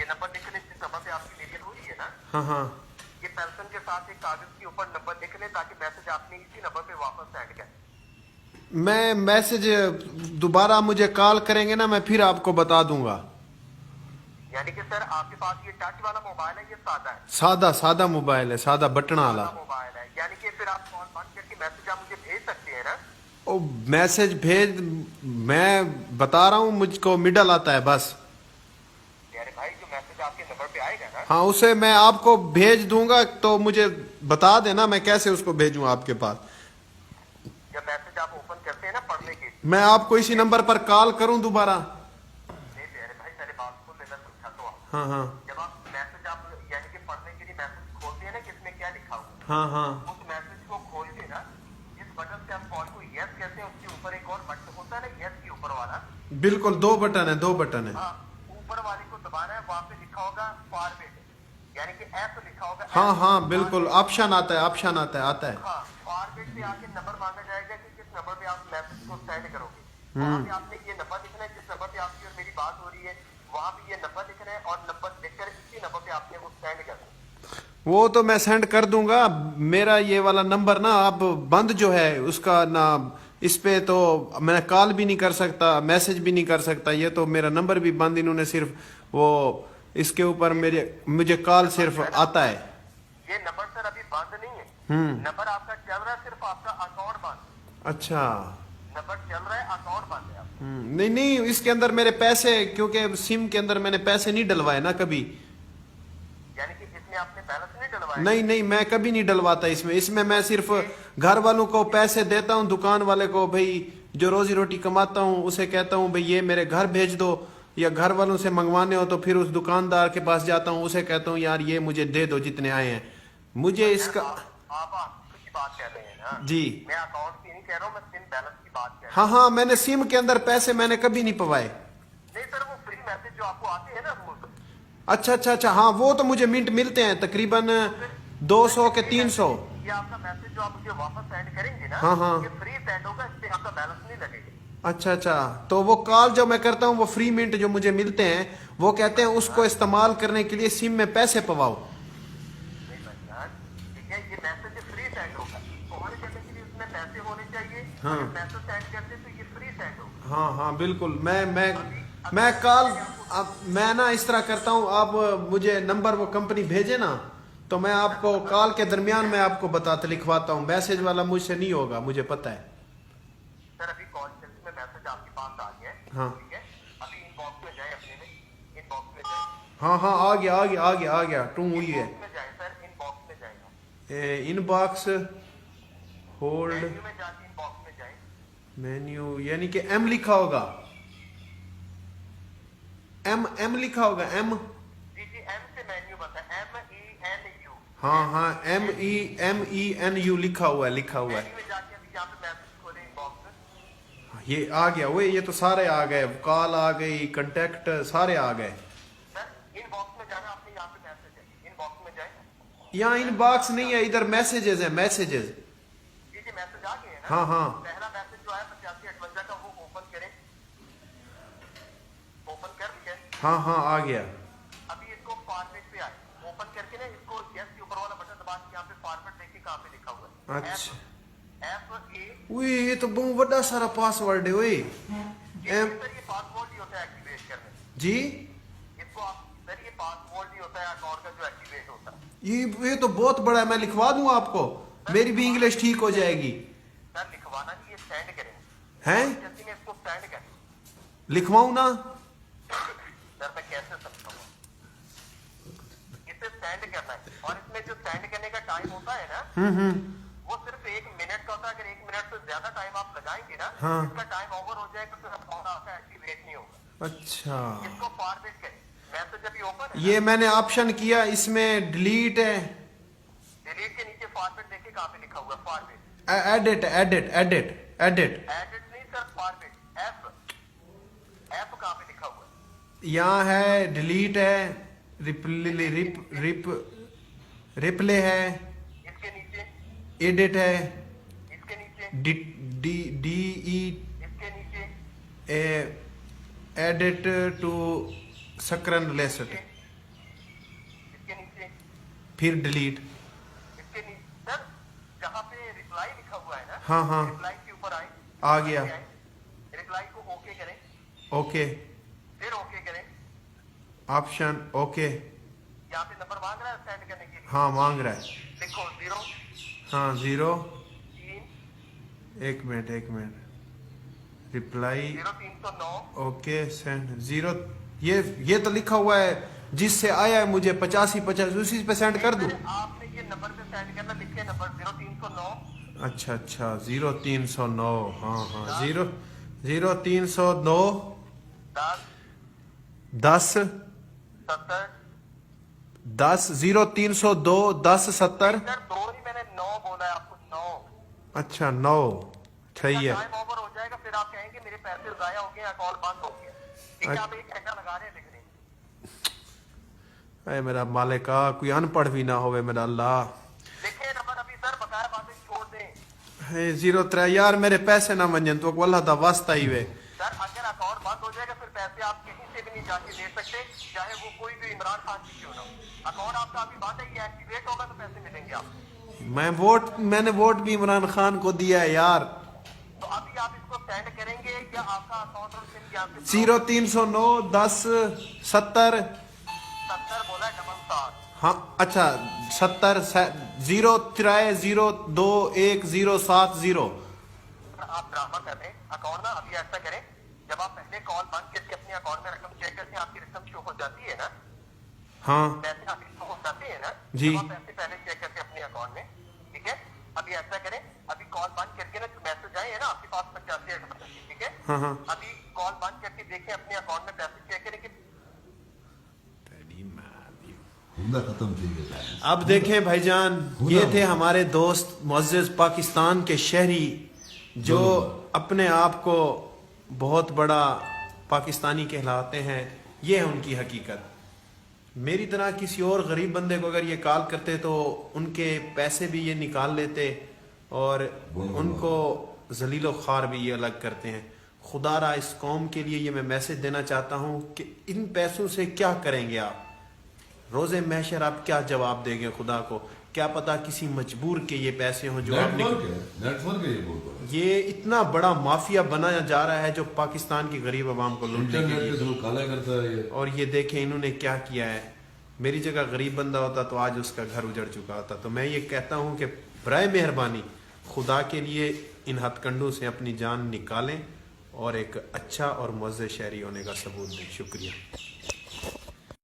ये नंबर लिख लें जिस नंबर पे आपकी मीटिंग हुई है ना, हाँ हाँ, ये पेंशन के साथ एक कागज के ऊपर नंबर लिख लें ताकि मैसेज आपने इसी नंबर पे वापस सेंड करें। मैं मैसेज दोबारा मुझे कॉल करेंगे ना, मैं फिर आपको बता दूंगा। यानी कि सर आपके पास ये टच वाला मोबाइल है, ये सादा है? सादा सादा मोबाइल है, सादा बटन वाला। सादा मोबाइल है, यानी कि फिर आप कॉल बंद करके मैसेज आप मुझे भेज सकते हैं ना? ओ मैसेज भेज, मैं बता रहा हूँ मुझको मिडल आता है बस। यानी भाई जो मैसेज आपके नंबर पे आएगा ना, हाँ उसे मैं आपको भेज दूंगा, तो मुझे बता देना मैं कैसे उसको भेजूं आपके पास। जब मैसेज आप ओपन करते हैं ना पढ़ने के लिए, मैं आपको इसी नंबर पर कॉल करूं दोबारा? नहीं प्यारे भाई मेरे बात को लेना समझा तो आप। हाँ हाँ जब आप मैसेज आप यानी कि पढ़ने के लिए मैसेज खोलते हैं ना कि इसमें क्या लिखा हुआ है, हाँ हाँ, उस मैसेज को खोल के ना जिस बटन से हम कॉल को यस कहते हैं उसके ऊपर एक और बटन होता है ना यस के ऊपर वाला, बिल्कुल दो बटन है, दो बटन है। हाँ ऊपर वाले को दबाना है, वहां पे लिखा होगा फॉरवर्ड, यानी कि एफ लिखा होगा। हाँ हाँ बिल्कुल, ऑप्शन आता है, ऑप्शन आता है, आता है। हाँ फॉरवर्ड पे आके नंबर मांगा जाएगा कि किस नंबर पे आप मैसेज को सेंड करोगे। वहां पे आपने ये नंबर लिखना है जिस नंबर पे आपकी और मेरी बात हो रही है, वहां पे ये नंबर लिखना है और नंबर लिखकर इसी नंबर पे आपने वो सेंड करना है। वो तो मैं सेंड कर दूंगा। मेरा ये वाला नंबर ना अब बंद जो है उसका ना, इस पे तो मैं कॉल भी नहीं कर सकता, मैसेज भी नहीं कर सकता, ये तो मेरा नंबर भी बंद, इन्होंने सिर्फ वो इसके ऊपर मेरे मुझे कॉल सिर्फ आता है। ये नंबर सर अभी बंद नहीं है, नंबर आपका चल रहा है, सिर्फ आपका अकाउंट बंद। अच्छा। नंबर चल रहा है, अकाउंट बंद है आपका। नहीं नहीं, इसके अंदर मेरे पैसे, क्योंकि सिम के अंदर मैंने पैसे नहीं डलवाए ना कभी। यानी कि इसमें आपने बैलेंस नहीं डलवाया? नहीं नहीं, मैं कभी नहीं डलवाता इसमें। इसमें मैं सिर्फ घर वालों को पैसे देता हूँ, दुकान वाले को भाई जो रोजी रोटी कमाता हूँ उसे कहता हूँ भाई ये मेरे घर भेज दो, या घर वालों से मंगवाने हो तो फिर उस दुकानदार के पास जाता हूँ, उसे कहता हूँ यार ये मुझे दे दो जितने आए हैं मुझे इसका। आप की बात कर रहे हैं ना? जी मैं अकाउंट की नहीं कह रहा हूँ, मैं सिम बैलेंस की बात कर रहा हाँ हाँ, मैंने सिम के अंदर पैसे मैंने कभी नहीं पवाए। हूँ। नहीं सर वो फ्री मैसेज जो आपको आते हैं ना वो, अच्छा अच्छा अच्छा, हाँ वो तो मुझे मिनट मिलते हैं तकरीबन 200 के 300। ये आपका मैसेज जो आप मुझे वापस सेंड करेंगे ना, हाँ हाँ, ये फ्री सेंड होगा, इससे आपका बैलेंस नहीं लगेगा। अच्छा अच्छा, तो वो कॉल जो मैं करता हूँ वो फ्री मिनट जो मुझे मिलते हैं, वो कहते हैं उसको इस्तेमाल करने के लिए सिम में पैसे पवाओ। नहीं भाईजान, ठीक है ये मैसेज फ्री सेंड होगा, कॉल करने के लिए उसमें पैसे होने चाहिए। हाँ अगर मैसेज सेंड करते तो ये फ्री सेंड होगा। हाँ हाँ बिल्कुल, मैं कॉल, अब मैं ना इस तरह करता हूँ, आप मुझे नंबर वो कंपनी भेजे ना, तो मैं आपको कॉल के दरमियान मैं आपको बताता लिखवाता हूँ, मैसेज वाला मुझसे नहीं होगा, मुझे पता है। सर अभी कॉल सेंटर में मैसेज आपके पास आ गया है, हाँ ठीक है? अभी इनबॉक्स में जाए, अपने में इनबॉक्स में जाए, हाँ हाँ, आ गया आ गया आ गया आ गया, टू हुई है। इनबॉक्स में जाए सर, इनबॉक्स में जाएगा, इनबॉक्स होल्ड मेन्यू में जाके इनबॉक्स में जाए। मेन्यू, यानी कि एम लिखा होगा, एम लिखा होगा, एम। जी जी एम से मेन्यू बनता है, MENU। हाँ हाँ, MENU लिखा हुआ है, लिखा हुआ है। मेन्यू में जाके अभी यहाँ पे मैसेज खोले इनबॉक्स में, ये आ गया वो, ये तो सारे आ गए, कॉल आ गई, कांटेक्ट सारे आ गए। सर इनबॉक्स में जाना, आपने यहाँ पे मैसेज है, इनबॉक्स में जाए। यहाँ इनबॉक्स नहीं है, इधर मैसेजेस है, मैसेजेस। जी जी मैसेज आ गए हैं ना? हाँ हाँ पहला मैसेज जो आया 8558 का, वो ओपन करें, ओपन कर लिया। हाँ हाँ, आ गया। अभी इसको फॉरवर्ड पे आए, ओपन करके ना इसको यस के ऊपर वाला बटन दबा के यहाँ पे फॉरवर्ड देखिए कहाँ पे लिखा हुआ है, अच्छा, FA। उई ये तो बहुत बड़ा सारा पासवर्ड है, उई एम। सर ये पासवर्ड ही होता है एक्टिवेट करने, जी, इसको आप सर ये पासवर्ड ही होता है अकाउंट का जो एक्टिवेट होता है। ये तो बहुत बड़ा है, मैं लिखवा दूं आपको, मेरी भी इंग्लिश ठीक हो जाएगी। सर लिखवाना नहीं, ये सेंड करें, हैं, जैसे में इसको सेंड करें। लिखवाऊं ना? सर मैं कैसे समझाऊंगा, इसे सेंड करना है और इसमें जो सेंड करने का टाइम होता है ना, वो सिर्फ 1 मिनट का होता है। अगर 1 मिनट से ज्यादा टाइम आप लगाएंगे ना, हाँ। इसका टाइम ओवर हो जाएगा, फिर अकाउंट आपका एक्टिवेट नहीं होगा। अच्छा, इसको फॉरवर्ड करें, मैसेज अभी ओपन है, ये मैंने ऑप्शन किया, इसमें डिलीट है, डिलीट के नीचे फॉरवर्ड देखिए कहाँ पे लिखा हुआ है, forward, edit edit edit edit, edit नहीं सर, फॉरवर्ड, एफ कहाँ पे लिखा हुआ है? यहाँ है, डिलीट है, रिप्ले है, इसके नीचे, एडिट है, इसके नीचे, डी डी डी ई इसके नीचे, एडिट टू सकरन लेसट, फिर डिलीट। इसके नीचे सर जहाँ पे रिप्लाई लिखा हुआ है ना, हाँ हाँ रिप्लाई के ऊपर आए, आ गया। रिप्लाई को ओके करें, ओके, फिर ओके करें। Option okay. यहाँ पे नंबर मांग रहा है सेंड करने के लिए, हाँ मांग रहा है। लिखो 0 हाँ 0, 3 एक मिनट, रिप्लाई 0309। Okay send 0। ये तो लिखा हुआ है जिससे आया है मुझे 85 उसी पे सेंड कर दूं। आपने ये नंबर पे सेंड करना, लिखे नंबर 0309। अच्छा 0309। हाँ 0309 10 70। 10 0302 10 70। सर 2 ही मैंने 9 बोला है आपको, 9। अच्छा 9 सही है। टाइम ओवर हो जाएगा, फिर आप कहेंगे मेरे पैसे जाया हो गए, कॉल बंद हो गया। ठीक है, आप 1 घंटा लगा रहे हैं, लिख रहे हैं। अरे मेरा मालिका कोई अनपढ़ भी ना होवे मेरा अल्लाह। देखिए नंबर अभी सर बकाया बातें छोड़ दें। है 03 यार मेरे पैसे ना मंजन तो अल्लाह दा वास्ता ही वे। सर अगर अकाउंट बंद हो जाएगा फिर पैसे आप कहीं से भी नहीं जाके ले सकते, चाहे वो कोई भी इमरान खान की क्यों ना हो। अकाउंट आपका अभी बंद है, ये एक्टिवेट होगा तो पैसे मिलेंगे आपको। मैंने वोट भी इमरान खान को दिया है यार। तो अभी आप इसको सेंड करेंगे या आपका अकाउंट और सिम यहाँ पे 0309 10 70। 70 बोला है, 7 हाँ अच्छा 70 03 02 1 070। आप ड्रामा कर रहे हैं। अकाउंट ना अभी ऐसा करें, जब आप पहले कॉल बंद करके अपने अकाउंट में रकम चेक करते हैं, आपकी रकम शो हो जाती है ना, हाँ पैसे आपके शो हो जाते हैं ना जी। जब आप पैसे पहले चेक करते हैं अपने अकाउंट में। ठीक है, अभी ऐसा करें, अभी कॉल बंद करके ना जो मैसेज आए हैं ना आपके पास 85। ठीक है, हाँ अभी कॉल बंद करके देखें अपने अकाउंट में पैसे चेक करें कि खत्म थी गया। अब देखें भाईजान, ये थे हमारे दोस्त मुअज़्ज़िज़ पाकिस्तान के शहरी जो अपने आप को बहुत बड़ा पाकिस्तानी कहलाते हैं। ये है उनकी हकीकत। मेरी तरह किसी और गरीब बंदे को अगर ये कॉल करते तो उनके पैसे भी ये निकाल लेते और उनको जलीलो ख्वार भी ये अलग करते हैं। खुदारा इस कौम के लिए ये मैं मैसेज देना चाहता हूँ कि इन पैसों से क्या करेंगे आप, रोज़े महशर आप क्या जवाब देंगे खुदा को। क्या पता किसी मजबूर के ये पैसे हों जो आपने, नेटवर्क है ये बहुत बड़ा। ये इतना बड़ा माफिया बनाया जा रहा है जो पाकिस्तान की गरीब आवाम को लूटने के इंटरनेट लिए। पे काला करता है ये। और ये देखें इन्होंने क्या किया है। मेरी जगह गरीब बंदा होता तो आज उसका घर उजड़ चुका होता। तो मैं ये कहता हूँ कि बराए मेहरबानी खुदा के लिए इन हथकंडों से अपनी जान निकालें और एक अच्छा और मुअज़्ज़िज़ शहरी होने का सबूत दें। शुक्रिया।